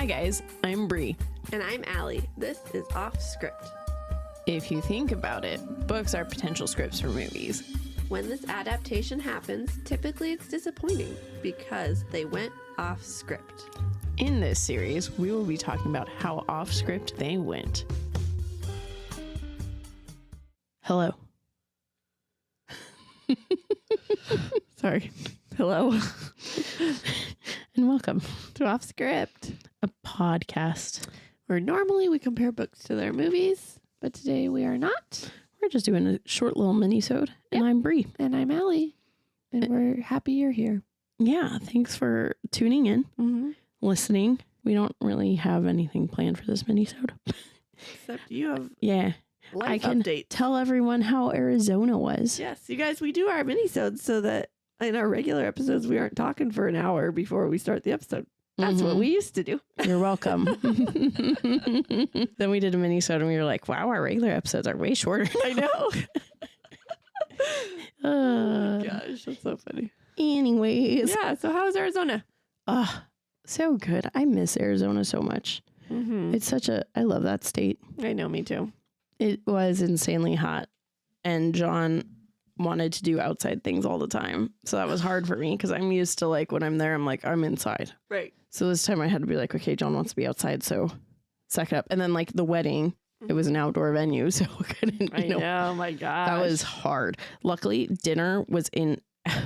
Hi guys, I'm Bri. And I'm Alli. This is Offscript. If you think about it, books are potential scripts for movies. When this adaptation happens, typically it's disappointing because they went off script. In this series, we will be talking about how off script they went. Hello. Sorry. Hello. And welcome To Offscript, a podcast. where normally we compare books to their movies, but today we are not. We're just doing a short little mini-sode, and I'm Bri. And I'm Alli. And we're happy you're here. Yeah, thanks for tuning in, listening. We don't really have anything planned for this mini-sode. Except you have Yeah, life I can updates. tell everyone how Arizona was. Yes, you guys, we do our minisodes so that in our regular episodes, we aren't talking for an hour before we start the episode. That's what we used to do. You're welcome. Then we did a mini-sode and we were like, wow, our regular episodes are way shorter. I know. Oh Gosh, that's so funny. Anyways. Yeah, so how's Arizona? So good. I miss Arizona so much. It's I love that state. I know, me too. It was insanely hot and John wanted to do outside things all the time. So that was hard for me because I'm used to like when I'm there, I'm like, I'm inside. Right. So this time I had to be like, okay, John wants to be outside. So suck it up. And then like the wedding, it was an outdoor venue. So I couldn't, I know, my gosh. that was hard. Luckily, dinner was in.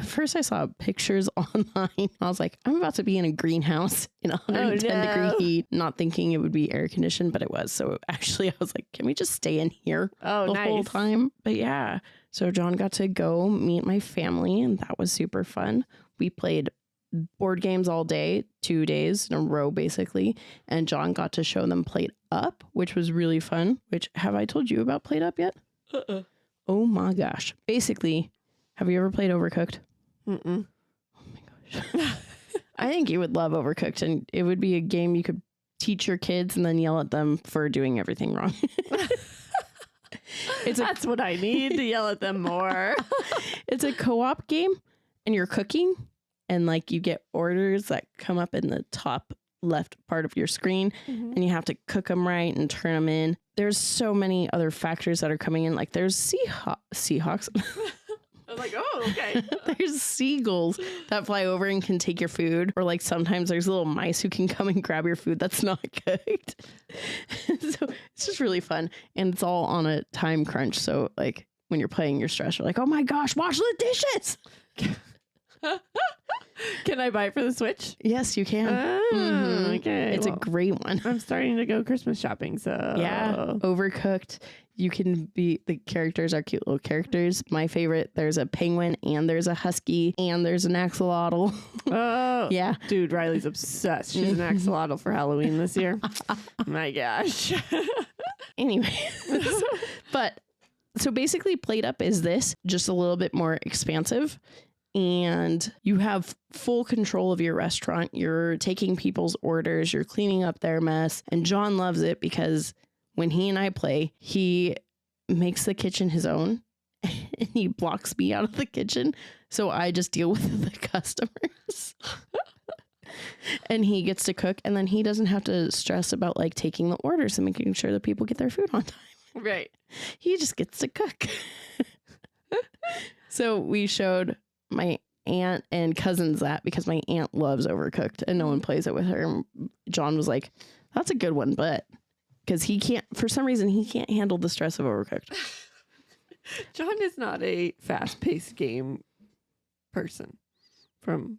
First, I saw pictures online. I was like, I'm about to be in a greenhouse in 110 degree heat, not thinking it would be air conditioned, but it was. So actually, I was like, can we just stay in here the whole time? But yeah, so John got to go meet my family, and that was super fun. We played board games all day, 2 days in a row, basically. And John got to show them Plate Up, which was really fun. Which, have I told you about Plate Up yet? Oh my gosh. Basically, have you ever played Overcooked? Mm-mm. Oh my gosh. I think you would love Overcooked, and it would be a game you could teach your kids and then yell at them for doing everything wrong. That's what I need, to yell at them more. It's a co-op game, and you're cooking, and like you get orders that come up in the top left part of your screen, and you have to cook them right and turn them in. There's so many other factors that are coming in. Like there's Seahawks. I'm like, oh, okay. There's seagulls that fly over and can take your food. Or like sometimes there's little mice who can come and grab your food that's not cooked. So it's just really fun. And it's all on a time crunch. So like when you're playing, you're stressed. You're like, oh my gosh, wash the dishes. Can I buy it for the Switch? Yes, you can. Okay. It's a great one. I'm starting to go Christmas shopping, so. Yeah, Overcooked. You can be, the characters are cute little characters. My favorite, there's a penguin and there's a husky and there's an axolotl. Oh. Yeah. Dude, Riley's obsessed. She's an axolotl for Halloween this year. My gosh. Anyway, but so basically Plate Up is this, just a little bit more expansive. And you have full control of your restaurant. You're taking people's orders. You're cleaning up their mess. And John loves it because when he and I play, he makes the kitchen his own and he blocks me out of the kitchen. So I just deal with the customers and he gets to cook. And then he doesn't have to stress about like taking the orders and making sure that people get their food on time. Right. He just gets to cook. So we showed my aunt and cousins that because my aunt loves Overcooked and no one plays it with her. John was like, that's a good one, but because he can't, for some reason, he can't handle the stress of Overcooked. John is not a fast-paced game person from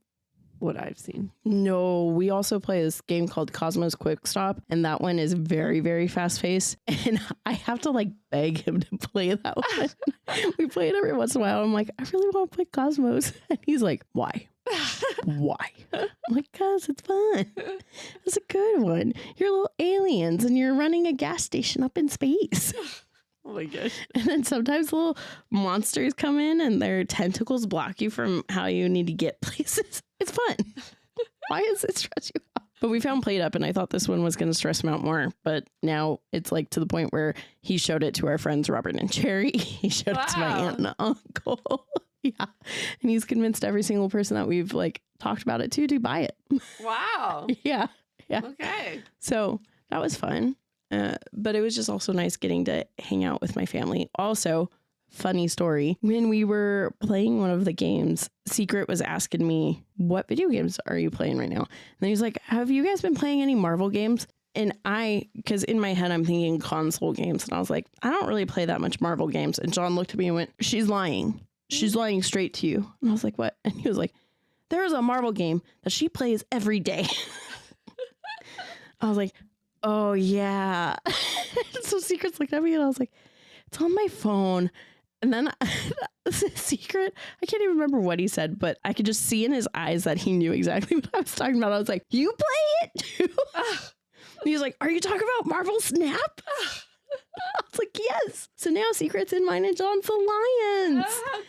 what I've seen. No, we also play this game called Cosmos Quick Stop, and that one is very, very fast-paced, and I have to like beg him to play that one. We play it every once in a while. I'm like, I really want to play Cosmos, and he's like, why? Why? I'm like, cause it's fun. It's a good one. You're little aliens and you're running a gas station up in space. Oh my gosh. And then sometimes little monsters come in and their tentacles block you from how you need to get places. It's fun. Why does it stress you out? But we found Plate Up and I thought this one was going to stress him out more. But now it's like to the point where he showed it to our friends Robert and Cherry. He showed it to my aunt and uncle. Yeah. And he's convinced every single person that we've like talked about it to buy it. Wow. Yeah. Yeah. Okay. So that was fun. But it was just also nice getting to hang out with my family. Also, funny story. When we were playing one of the games, Secret was asking me, what video games are you playing right now? And then he's like, have you guys been playing any Marvel games? And because in my head, I'm thinking console games. And I was like, I don't really play that much Marvel games. And John looked at me and went, she's lying. She's lying straight to you. And I was like, what? And he was like, there's a Marvel game that she plays every day. I was like, oh, yeah. So Secret's looked at me and I was like, it's on my phone. And then Secret, I can't even remember what he said, but I could just see in his eyes that he knew exactly what I was talking about. I was like, you play it too? He was like, are you talking about Marvel Snap? I was like, yes. So now Secret's in mine and John's Alliance. Oh, how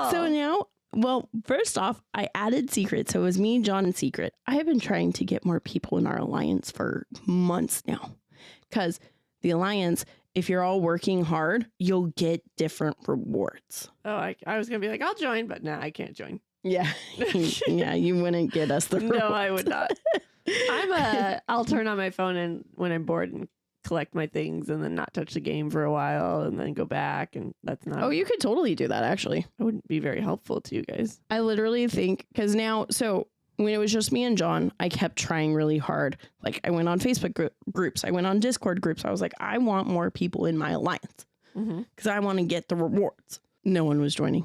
cool. So now, well, first off, I added Secret. So it was me, John, and Secret. I have been trying to get more people in our Alliance for months now. Because the Alliance, if you're all working hard, you'll get different rewards. Oh, I was going to be like, I'll join, but nah, I can't join. Yeah. Yeah, you wouldn't get us the rewards. No, I would not. I'll turn on my phone and when I'm bored and collect my things and then not touch the game for a while and then go back, and that's not. Oh, you could totally do that, actually. It wouldn't be very helpful to you guys. I literally think, because now, so when it was just me and John, I kept trying really hard. Like I went on Facebook groups. I went on Discord groups. I was like, I want more people in my Alliance because I want to get the rewards. No one was joining.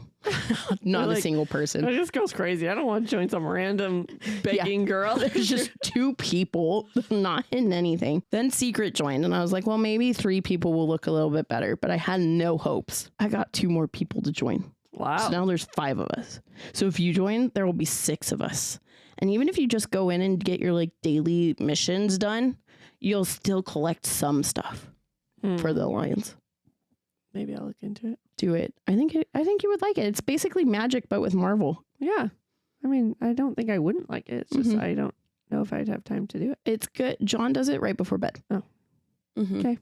Not a single person. It just goes crazy. I don't want to join some random begging girl. There's just 2 people not hitting anything. Then Secret joined and I was like, well, maybe 3 people will look a little bit better, but I had no hopes. I got 2 more people to join. Wow. So now there's 5 of us. So if you join, there will be 6 of us. And even if you just go in and get your like daily missions done, you'll still collect some stuff for the Alliance. Maybe I'll look into it. Do it. I think you would like it. It's basically Magic, but with Marvel. Yeah. I mean, I don't think I wouldn't like it. It's just I don't know if I'd have time to do it. It's good. John does it right before bed. Oh. Okay.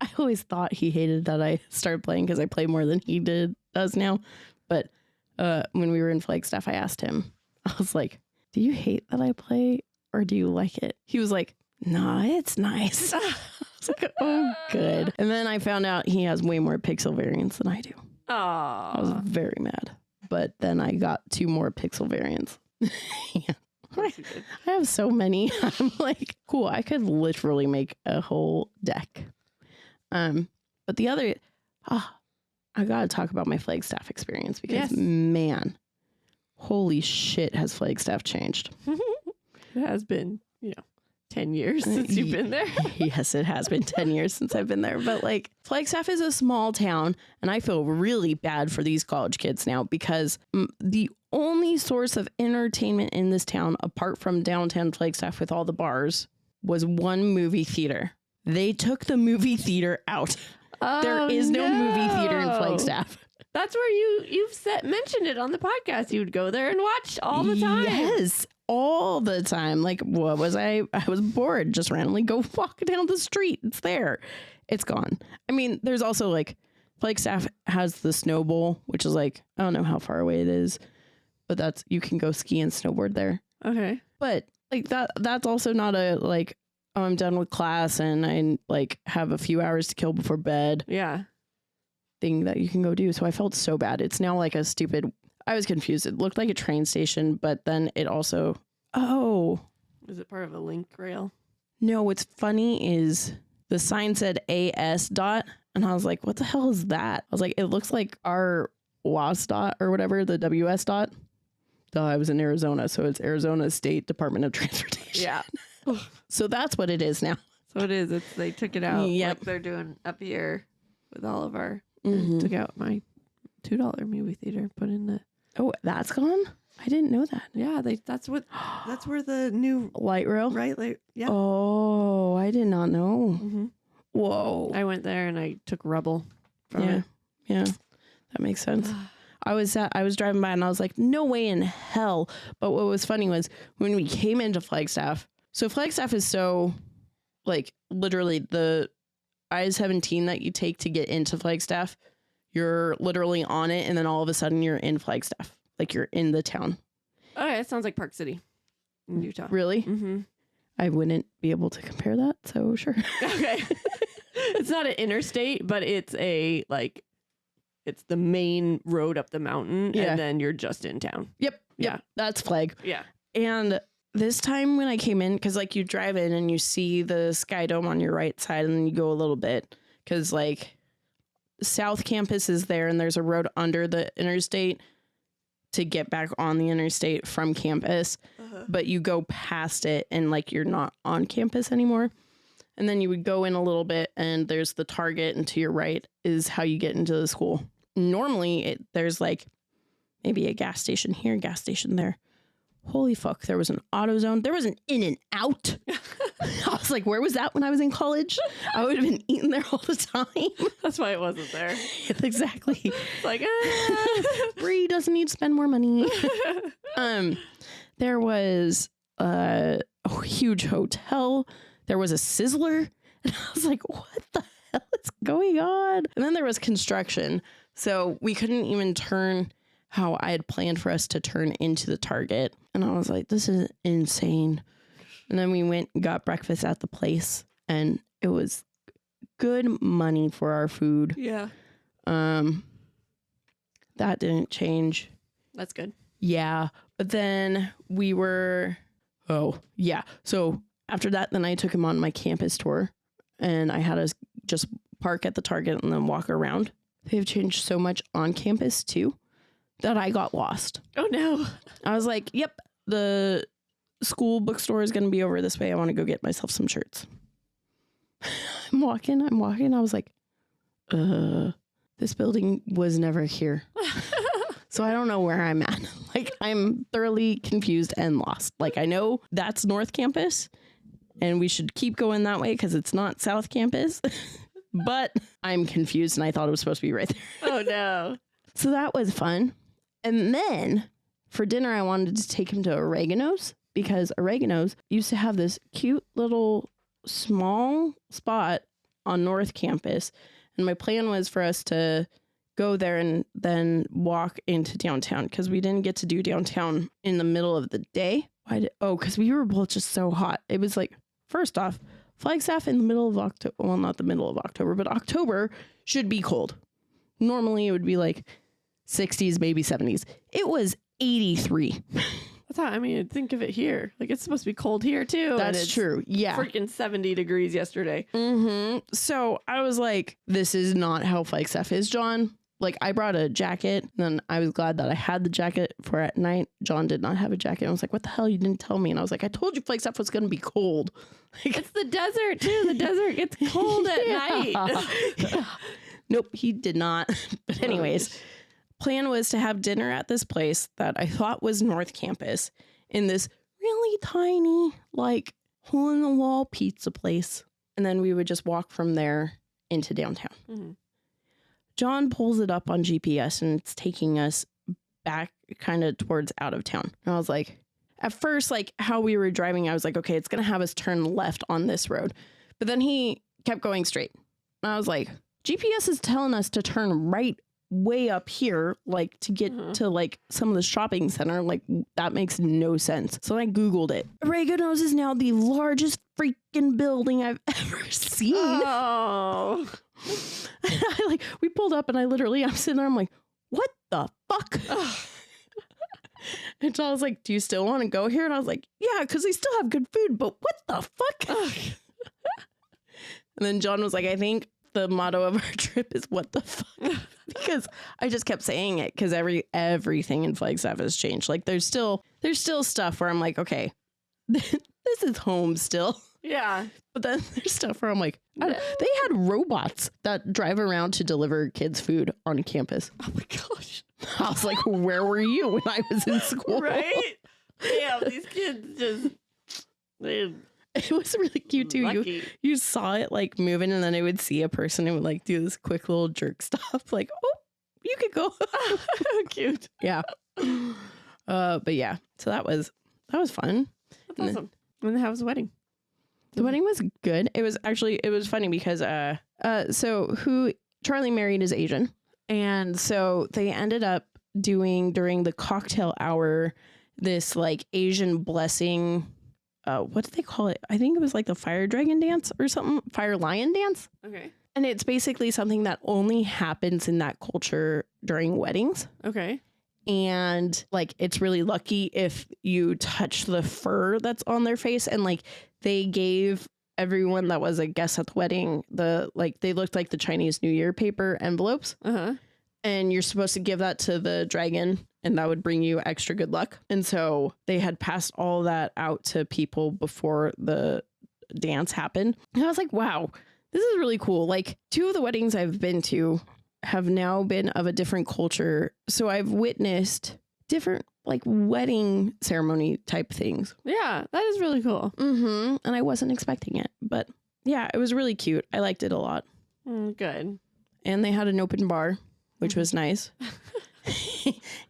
I always thought he hated that I started playing because I play more than he does now. But when we were in Flagstaff, I asked him, I was like, do you hate that I play or do you like it? He was like, nah, it's nice. I was like, oh, good. And then I found out he has way more pixel variants than I do. Oh, I was very mad. But then I got 2 more pixel variants. Yeah. I have so many. I'm like, cool. I could literally make a whole deck. But the other, I got to talk about my Flagstaff experience because man, holy shit, has Flagstaff changed. It has been, 10 years since you've been there. Yes, it has been 10 years since I've been there. But like Flagstaff is a small town and I feel really bad for these college kids now because the only source of entertainment in this town, apart from downtown Flagstaff with all the bars, was one movie theater. They took the movie theater out. Oh, there is no movie theater in Flagstaff. That's where you've mentioned it on the podcast. You would go there and watch all the time. Yes, all the time. Like, what was I was bored. Just randomly go walk down the street. It's there. It's gone. I mean, there's also like Flagstaff has the Snow Bowl, which is like, I don't know how far away it is, but you can go ski and snowboard there. Okay. But like that's also not a like, oh, I'm done with class and I like have a few hours to kill before bed. Yeah. Thing that you can go do. So I felt so bad. It's now like a stupid, I was confused. It looked like a train station, but then it also, is it part of a link rail? No, what's funny is the sign said AS dot. And I was like, what the hell is that? I was like, it looks like our WAS dot or whatever, the WS dot. I was in Arizona. So it's Arizona State Department of Transportation. Yeah. So that's what it is now. So it is. They took it out Yep. like they're doing up here with all of our, took out my $2 movie theater, put in the. Oh, that's gone? I didn't know that. Yeah, that's where the new light rail. Yeah. Oh, I did not know. Mm-hmm. Whoa. I went there and I took rubble from it. Yeah, that makes sense. I was driving by and I was like, no way in hell. But what was funny was when we came into Flagstaff. So Flagstaff is so like literally the I-17 that you take to get into Flagstaff. You're literally on it, and then all of a sudden you're in Flagstaff. Like you're in the town. Okay, it sounds like Park City. in Utah. Really? Mm-hmm. I wouldn't be able to compare that, so sure. Okay. It's not an interstate, but it's a it's the main road up the mountain, and then you're just in town. Yep. Yeah. That's Flag. Yeah. And this time when I came in, because like you drive in and you see the Sky Dome on your right side, and then you go a little bit, because like South Campus is there, and there's a road under the interstate to get back on the interstate from campus, but you go past it and like you're not on campus anymore. And then you would go in a little bit, and there's the Target, and to your right is how you get into the school. Normally there's like maybe a gas station here, gas station there. Holy fuck, there was an AutoZone. There was an In-N-Out. I was like, where was that when I was in college? I would have been eating there all the time. That's why it wasn't there. Exactly. It's like, Bri doesn't need to spend more money. There was a huge hotel. There was a Sizzler. And I was like, what the hell is going on? And then there was construction. So we couldn't even turn how I had planned for us to turn into the Target. And I was like, this is insane. And then we went and got breakfast at the place, and it was good money for our food. Yeah. That didn't change. That's good. Yeah. But then we were, So after that, then I took him on my campus tour, and I had us just park at the Target and then walk around. They've changed so much on campus too that I got lost. Oh no. I was like, yep, the school bookstore is going to be over this way. I want to go get myself some shirts. I'm walking. I was like, this building was never here. So I don't know where I'm at. Like, I'm thoroughly confused and lost. Like, I know that's North Campus and we should keep going that way because it's not South Campus. But I'm confused and I thought it was supposed to be right there. Oh no. So that was fun. And then for dinner, I wanted to take him to Oregano's, because Oregano's used to have this cute little small spot on North Campus. And my plan was for us to go there and then walk into downtown, because we didn't get to do downtown in the middle of the day. Because we were both just so hot. It was like, first off, Flagstaff in the middle of October, well, not the middle of October, but October should be cold. Normally it would be like 60s, maybe 70s. It was 83. Think of it here. Like, it's supposed to be cold here too. That's true. Yeah. Freaking 70 degrees yesterday. Mm-hmm. So I was like, this is not how Flagstaff is, John. Like, I brought a jacket, and then I was glad that I had the jacket for at night. John did not have a jacket. I was like, what the hell? You didn't tell me. And I was like, I told you Flagstaff was going to be cold. Like, it's the desert too. The desert gets cold at night. Yeah. Nope, he did not. But anyways, plan was to have dinner at this place that I thought was North Campus, in this really tiny, like, hole in the wall pizza place. And then we would just walk from there into downtown. Mm-hmm. John pulls it up on GPS, and it's taking us back kind of towards out of town. And I was like, at first, like, how we were driving, I was like, okay, it's going to have us turn left on this road. But then he kept going straight. And I was like, GPS is telling us to turn right way up here, like, to get to, like, some of the shopping center. Like, that makes no sense. So I Googled it. Oregano's is now the largest freaking building I've ever seen. Oh. We pulled up, and I'm sitting there, I'm like, what the fuck? And John was like, do you still want to go here? And I was like, yeah, because they still have good food, but what the fuck? And then John was like, I think the motto of our trip is what the fuck? Because I just kept saying it, because everything in Flagstaff has changed. Like, there's still stuff where I'm like, okay, this is home still. Yeah. But then there's stuff where I'm like, they had robots that drive around to deliver kids food on campus. Oh my gosh. I was like, where were you when I was in school? Right? Yeah, these kids it was really cute too. You saw it like moving, and then it would see a person who would like do this quick little jerk stop, like, oh, you could go. Cute. Yeah. But yeah, so that was fun. That's awesome. And then how was the wedding? The wedding was good. It was funny because so who Charlie married is Asian, and so they ended up doing, during the cocktail hour, this like Asian blessing. What did they call it? I think it was like the fire dragon dance or something. Fire lion dance. Okay. And it's basically something that only happens in that culture during weddings. Okay. And like, it's really lucky if you touch the fur that's on their face. And like, they gave everyone that was a guest at the wedding, they looked like the Chinese New Year paper envelopes. Uh-huh. And you're supposed to give that to the dragon and that would bring you extra good luck. And so they had passed all that out to people before the dance happened. And I was like, wow, this is really cool. Like 2 of the weddings I've been to have now been of a different culture. So I've witnessed different like wedding ceremony type things. Yeah, that is really cool. Mm-hmm. And I wasn't expecting it. But yeah, it was really cute. I liked it a lot. Good. And they had an open bar, which was nice.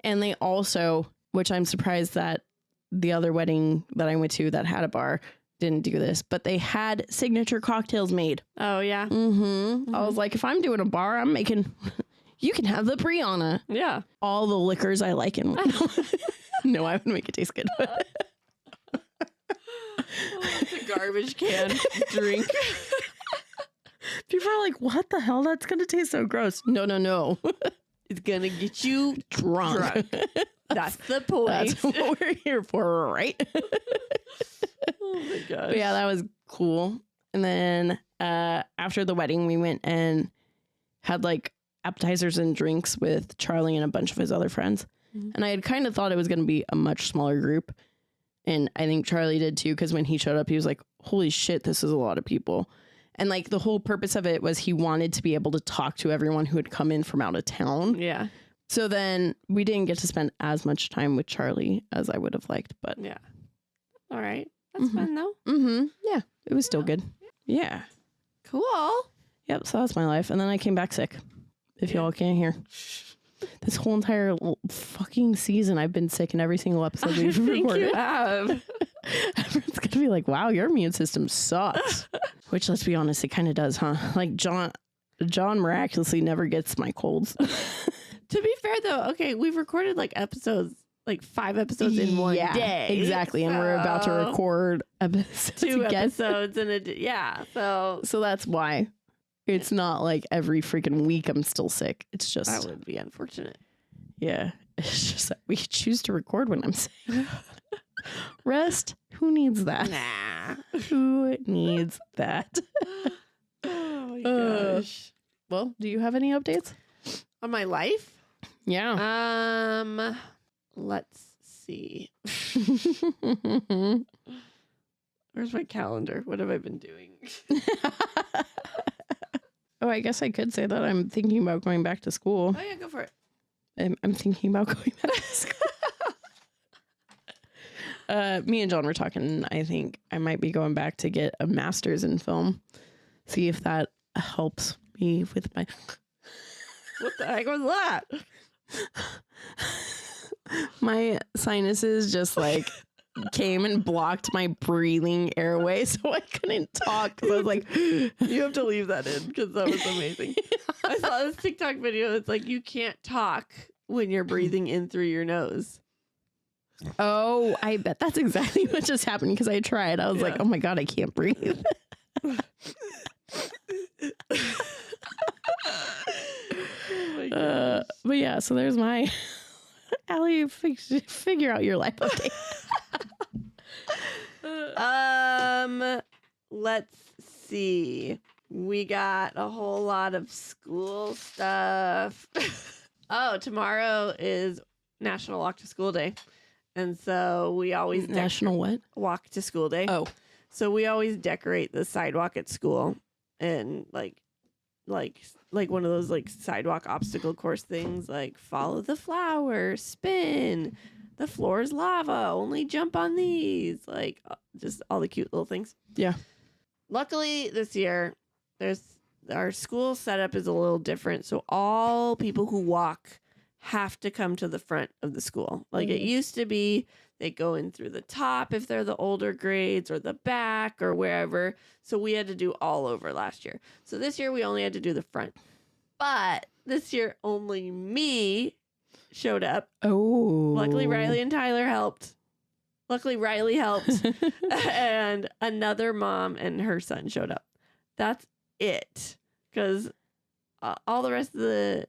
And they also, which I'm surprised that the other wedding that I went to that had a bar didn't do this, but they had signature cocktails made. Oh, yeah. Mm-hmm. I was like, if I'm doing a bar, I'm making, you can have the Brianna. Yeah. All the liquors I like in one. No, I would make it taste good. It's a garbage can drink. People are like, what the hell? That's going to taste so gross. No. It's going to get you drunk. That's the point. That's what we're here for, right? Oh my gosh. But yeah, that was cool. And then after the wedding, we went and had like appetizers and drinks with Charlie and a bunch of his other friends. Mm-hmm. And I had kind of thought it was going to be a much smaller group. And I think Charlie did too, because when he showed up, he was like, holy shit, this is a lot of people. And like the whole purpose of it was he wanted to be able to talk to everyone who had come in from out of town. Yeah. So then we didn't get to spend as much time with Charlie as I would have liked. But yeah. All right. That's fun though. Mm-hmm. Yeah. It was still good. Yeah. Cool. Yep. So that's my life. And then I came back sick. If y'all can't hear. This whole entire fucking season, I've been sick in every single episode we've recorded. You have. Everyone's going to be like, wow, your immune system sucks. Which, let's be honest, it kind of does, huh? Like John miraculously never gets my colds. To be fair, though, okay, we've recorded like 5 episodes in one day. Exactly. And we're about to record episodes 2 again. episodes in a day. Yeah. So that's why. It's not like every freaking week I'm still sick. It's just. That would be unfortunate. Yeah. It's just that we choose to record when I'm sick. Rest? Who needs that? Nah. Who needs that? Oh my gosh. Well, do you have any updates? On my life? Yeah. Let's see. Where's my calendar? What have I been doing? Oh, I guess I could say that I'm thinking about going back to school. Oh yeah, go for it. I'm thinking about going back to school. Me and John were talking. I think I might be going back to get a master's in film. See if that helps me with my... What the heck was that? My sinuses just like came and blocked my breathing airway, so I couldn't talk. Because I was like, you have to leave that in because that was amazing. I saw this TikTok video. It's like you can't talk when you're breathing in through your nose. Oh, I bet that's exactly what just happened because I tried. I was like, oh my God, I can't breathe. But yeah, so there's my Allie, figure out your life update. Let's see. We got a whole lot of school stuff. Oh, tomorrow is National Walk to School Day. And so we always National what? Walk to School Day. Oh. So we always decorate the sidewalk at school and like one of those like sidewalk obstacle course things, like follow the flower, spin, the floor is lava, only jump on these, like just all the cute little things. Yeah. Luckily this year our school setup is a little different. So all people who walk have to come to the front of the school. Like it used to be, they go in through the top if they're the older grades or the back or wherever. So we had to do all over last year. So this year we only had to do the front. But this year only me showed up. Oh. Luckily Riley and Tyler helped. Luckily, Riley helped. And another mom and her son showed up. That's it. Because all the rest of the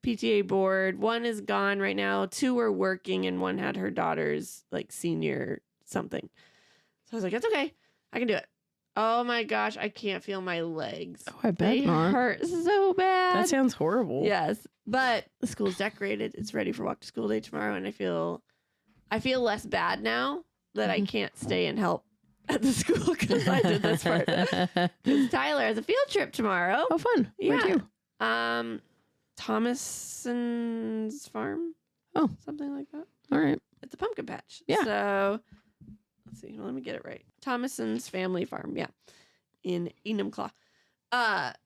PTA board, one is gone right now. 2 are working, and one had her daughter's like senior something. So I was like, it's okay. I can do it. Oh my gosh, I can't feel my legs. Oh, I bet they not. hurt so bad. That sounds horrible. Yes, but the school's decorated. It's ready for walk to school day tomorrow, and I feel less bad now that I can't stay and help at the school because I did this part. Because Tyler has a field trip tomorrow. Oh, fun. Where to? Thomason's farm. Oh, something like that. All right. It's a pumpkin patch. Yeah. So let's see. Well, let me get it right. Thomason's family farm. Yeah, in Enumclaw.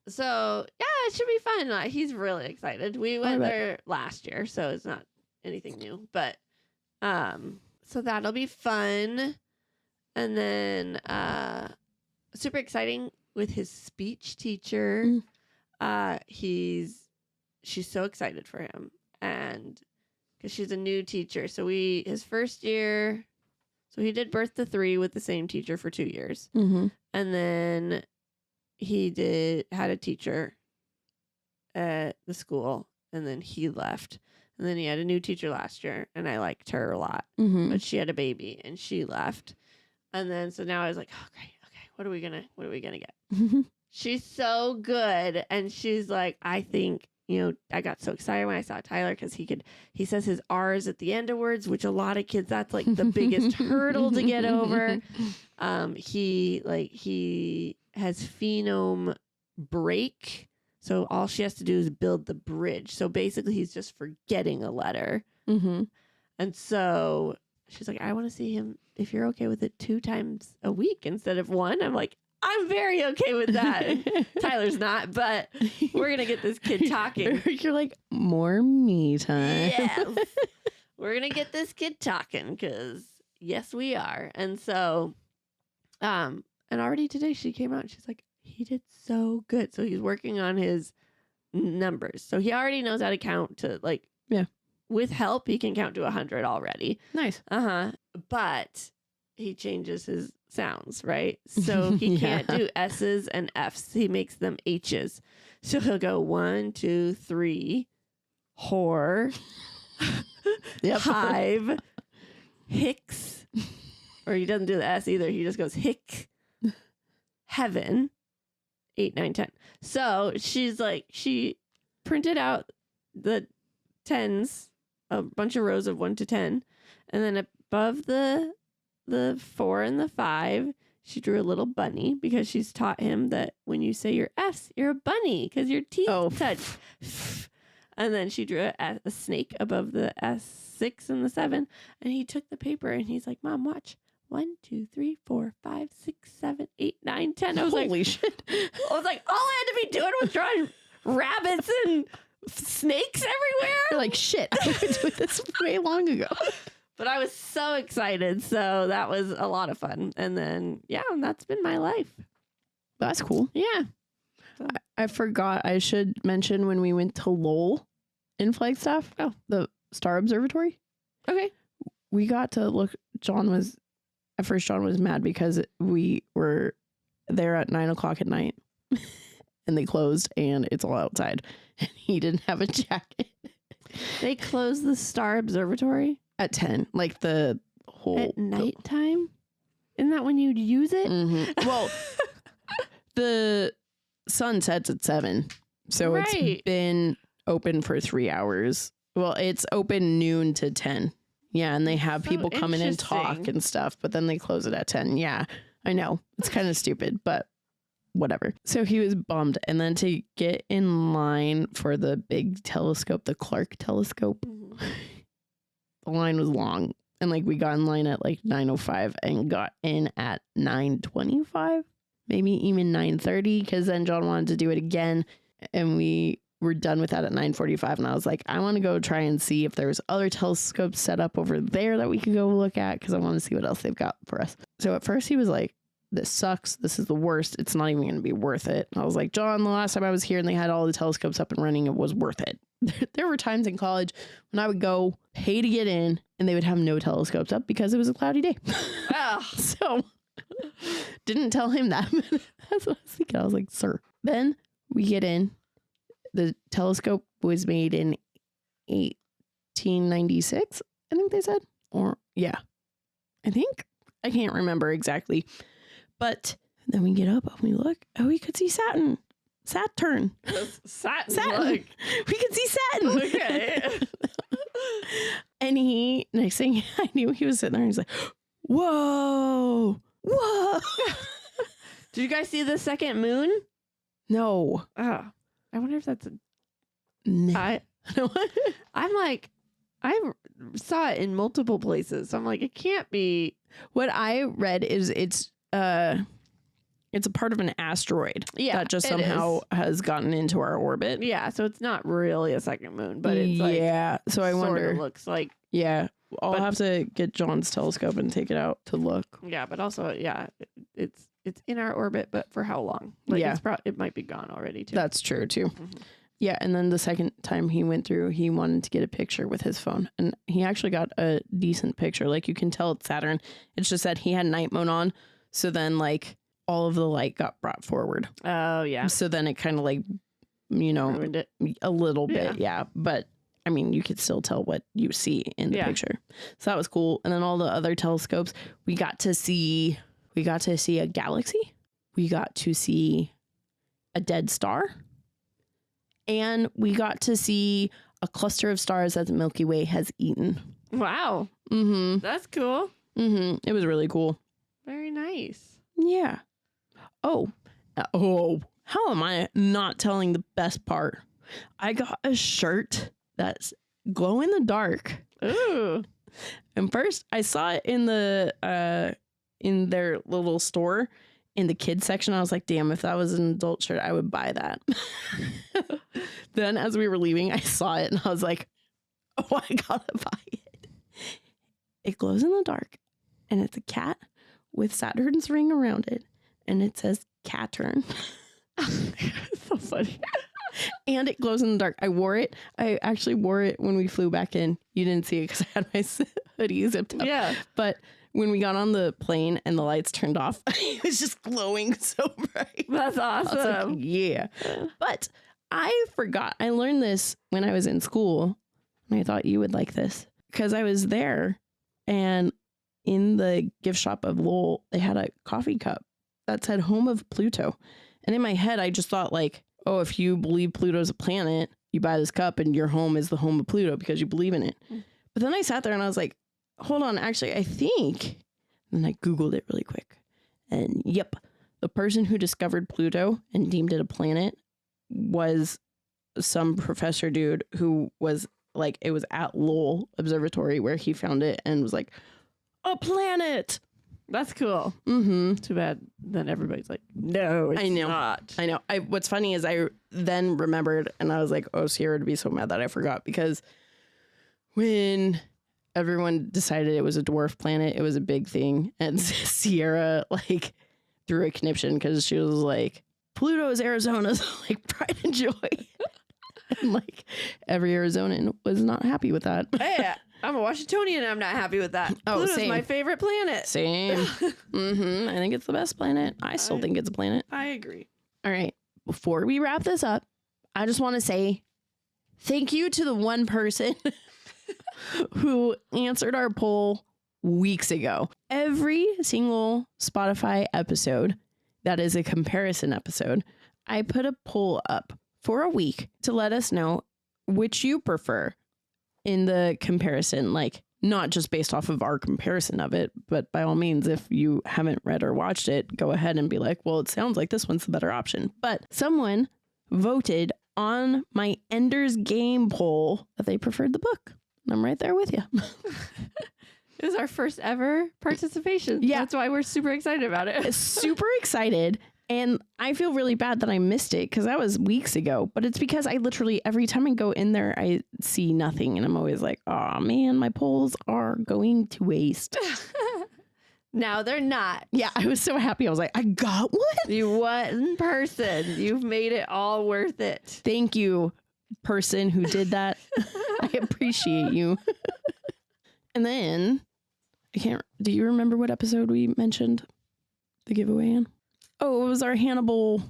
So yeah, it should be fun. He's really excited. We went there last year, so it's not anything new. But so that'll be fun. And then super exciting with his speech teacher. She's so excited for him, and because she's a new teacher. So his first year, so he did birth to 3 with the same teacher for 2 years. Mm-hmm. And then he had a teacher at the school, and then he left. And then he had a new teacher last year, and I liked her a lot. Mm-hmm. But she had a baby, and she left. And then so now I was like, oh, great, okay, what are we gonna get? She's so good, and she's like, I think, I got so excited when I saw Tyler because he says his R's at the end of words, which a lot of kids, that's like the biggest hurdle to get over. He has phenome break. So all she has to do is build the bridge. So basically he's just forgetting a letter. Mm-hmm. And so she's like, I want to see him, if you're okay with it, 2 times a week instead of 1. I'm like, I'm very okay with that. Tyler's not, but we're going to get this kid talking. You're like, more me time. Yes. We're going to get this kid talking because, yes, we are. And so, and already today she came out and she's like, he did so good. So he's working on his numbers. So he already knows how to count to with help, he can count to 100 already. Nice. But he changes his sounds, right? So he can't do S's and F's. He makes them H's. So he'll go 1, 2, 3, whore, hive, hicks, or he doesn't do the S either. He just goes hick, heaven, 8, 9, 10. So she's like, she printed out the 10s, a bunch of rows of 1 to 10, and then above the 4 and the 5, she drew a little bunny because she's taught him that when you say your F's, you're a bunny because your teeth touch. And then she drew a snake above the S6 and the 7, and he took the paper and he's like, Mom, watch. 1, 2, 3, 4, 5, 6, 7, 8, 9, 10. I was Holy shit. I was like, all I had to be doing was drawing rabbits and snakes everywhere. You're like, shit, I could do this way long ago. But I was so excited. So that was a lot of fun. And then, that's been my life. That's cool. Yeah. So. I forgot I should mention when we went to Lowell in Flagstaff, the Star Observatory. Okay. We got to look. John was mad because we were there at 9:00 at night and they closed and it's all outside and he didn't have a jacket. They closed the Star Observatory at 10, like the whole at nighttime. Isn't that when you'd use it? Mm-hmm. Well, the sun sets at 7, so it's been open for 3 hours. Well, it's open noon to 10. Yeah, and they have people come in and talk and stuff, but then they close it at 10. Yeah, I know. It's kind of stupid, but whatever. So he was bummed. And then to get in line for the big telescope, the Clark telescope, the line was long. And like we got in line at like 9:05 and got in at 9:25, maybe even 9:30, because then John wanted to do it again. And we were done with that at 9:45. And I was like, I want to go try and see if there's other telescopes set up over there that we could go look at, because I want to see what else they've got for us. So at first he was like, this sucks. This is the worst. It's not even going to be worth it. And I was like, John, the last time I was here and they had all the telescopes up and running, it was worth it. There were times in college when I would go pay to get in, and they would have no telescopes up because it was a cloudy day. Oh. So didn't tell him that. That's what I was thinking. I was like, sir. Then we get in. The telescope was made in 1896, I think they said. Or, yeah. I think. I can't remember exactly. But then we get up and we look. Oh, we could see Saturn. Saturn. Like, we could see Saturn. Okay. And next thing I knew, he was sitting there and he's like, whoa. Did you guys see the second moon? No. Oh, I wonder if that's I'm like, I saw it in multiple places. So I'm like, it can't be. What I read is it's a part of an asteroid that just somehow has gotten into our orbit. Yeah, so it's not really a second moon, but it's like, yeah. So I wonder. Looks like, yeah. I'll have to get John's telescope and take it out to look. Yeah, but also, yeah, it's in our orbit, but for how long? Like, yeah, it might be gone already too. That's true too. Yeah, and then the second time he went through, he wanted to get a picture with his phone, and he actually got a decent picture. Like, you can tell it's Saturn. It's just that he had night mode on, so then like all of the light got brought forward. Oh yeah. So then it kind of like, ruined it a little bit. Yeah, but I mean, you could still tell what you see in the picture. So that was cool. And then all the other telescopes, we got to see a galaxy. We got to see a dead star. And we got to see a cluster of stars that the Milky Way has eaten. Wow. Mm-hmm. That's cool. Mm-hmm. It was really cool. Very nice. Yeah. Oh, how am I not telling the best part? I got a shirt that's glow in the dark. Ooh. And first I saw it in the in their little store in the kids section. I was like, damn, if that was an adult shirt, I would buy that. Then as we were leaving, I saw it and I was like, oh, I gotta buy it. It glows in the dark and it's a cat with Saturn's ring around it. And it says Caturn. So funny. And it glows in the dark. I wore it. I actually wore it when we flew back in. You didn't see it because I had my hoodie zipped up. Yeah. But when we got on the plane and the lights turned off, it was just glowing so bright. That's awesome. I was like, yeah. But I forgot. I learned this when I was in school. And I thought you would like this. Because I was there and in the gift shop of Lowell, they had a coffee cup that said home of Pluto. And in my head, I just thought like, oh, if you believe Pluto's a planet, you buy this cup and your home is the home of Pluto because you believe in it. But then I sat there and I was like, hold on, actually, I think. And then I Googled it really quick. And yep, the person who discovered Pluto and deemed it a planet was some professor dude who was like, it was at Lowell Observatory where he found it and was like, a planet. That's cool. Mm-hmm. Too bad. Then everybody's like, no, it's not. I know. What's funny is I then remembered and I was like, oh, Sierra would be so mad that I forgot, because when everyone decided it was a dwarf planet, it was a big thing. And Sierra like threw a conniption because she was like, Pluto is Arizona's like pride and joy. And like every Arizonan was not happy with that. Hey, I'm a Washingtonian and I'm not happy with that. Oh, Pluto's same. my favorite planet. Same. Mm-hmm. I think it's the best planet. I still think it's a planet. I agree. All right. Before we wrap this up, I just want to say thank you to the one person who answered our poll weeks ago. Every single Spotify episode that is a comparison episode, I put a poll up for a week to let us know which you prefer in the comparison, like not just based off of our comparison of it, but by all means, if you haven't read or watched it, go ahead and be like, well, it sounds like this one's the better option. But someone voted on my Ender's Game poll that they preferred the book. And I'm right there with you. It was our first ever participation. Yeah. That's why we're super excited about it. Super excited. And I feel really bad that I missed it because that was weeks ago. But it's because I literally, every time I go in there, I see nothing. And I'm always like, oh, man, my polls are going to waste. Now they're not. Yeah, I was so happy. I was like, I got one. You one person. You've made it all worth it. Thank you, person who did that. I appreciate you. And then do you remember what episode we mentioned the giveaway in? Oh, it was our Hannibal.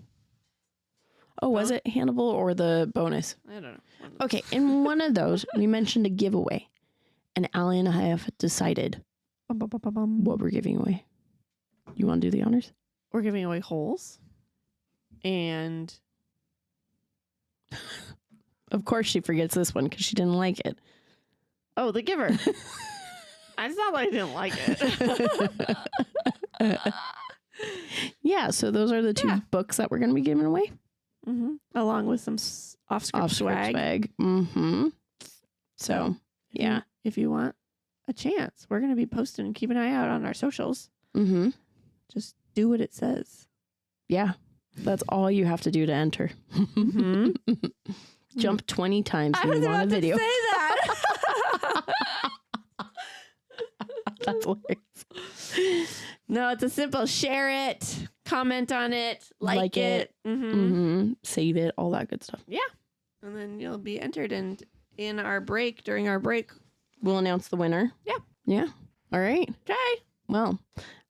Oh, was it Hannibal or the bonus? I don't know. Okay, in one of those, we mentioned a giveaway. And Allie and I have decided what we're giving away. You want to do the honors? We're giving away holes. And of course she forgets this one because she didn't like it. oh, the giver. It's not like I didn't like it. Yeah, so those are the two books that we're going to be giving away. Mm-hmm. Along with some off-script swag. Mm-hmm. So, yeah. If you want a chance, we're going to be posting. Keep an eye out on our socials. Mm-hmm. Just do what it says. Yeah. That's all you have to do to enter. Mm-hmm. Jump 20 times when you want a video. I was about to say that. That's hilarious. No, it's a simple share it, comment on it, like it. Mm-hmm. Mm-hmm. Save it, all that good stuff. Yeah. And then you'll be entered. And in our break, during our break, we'll announce the winner. Yeah. Yeah. All right. Okay. Well,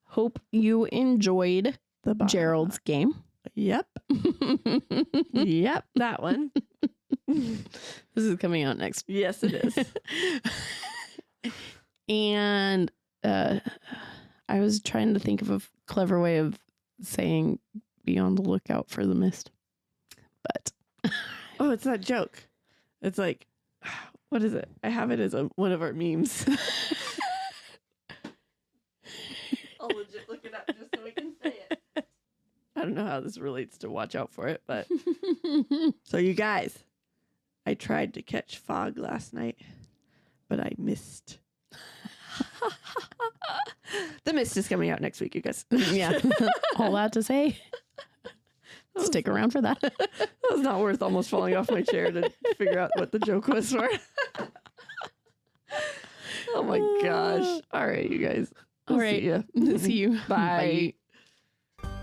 hope you enjoyed Gerald's game. Yep. Yep. That one. This is coming out next. Yes, it is. And I was trying to think of a clever way of saying be on the lookout for the mist. But oh, it's that joke. It's like, what is it? I have it as one of our memes. I'll legit look it up just so we can say it. I don't know how this relates to watch out for it, but so you guys, I tried to catch fog last night, but I missed. The mist is coming out next week, you guys. Yeah. All that to say, stick around for that. That was not worth almost falling off my chair to figure out what the joke was for. Oh my gosh. All right, you guys. All right. See you. Bye.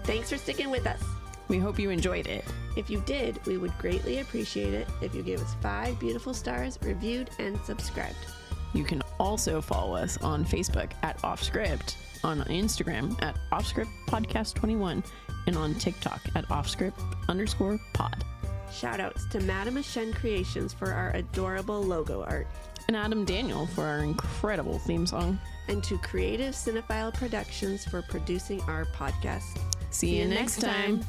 Thanks for sticking with us. We hope you enjoyed it. If you did, we would greatly appreciate it if you gave us 5 beautiful stars, reviewed, and subscribed. You can also follow us on Facebook at Offscript, on Instagram at Offscript Podcast 21, and on TikTok at Offscript_pod. Shoutouts to Madame Ashen Creations for our adorable logo art. And Adam Daniel for our incredible theme song. And to Creative Cinephile Productions for producing our podcast. See you next time.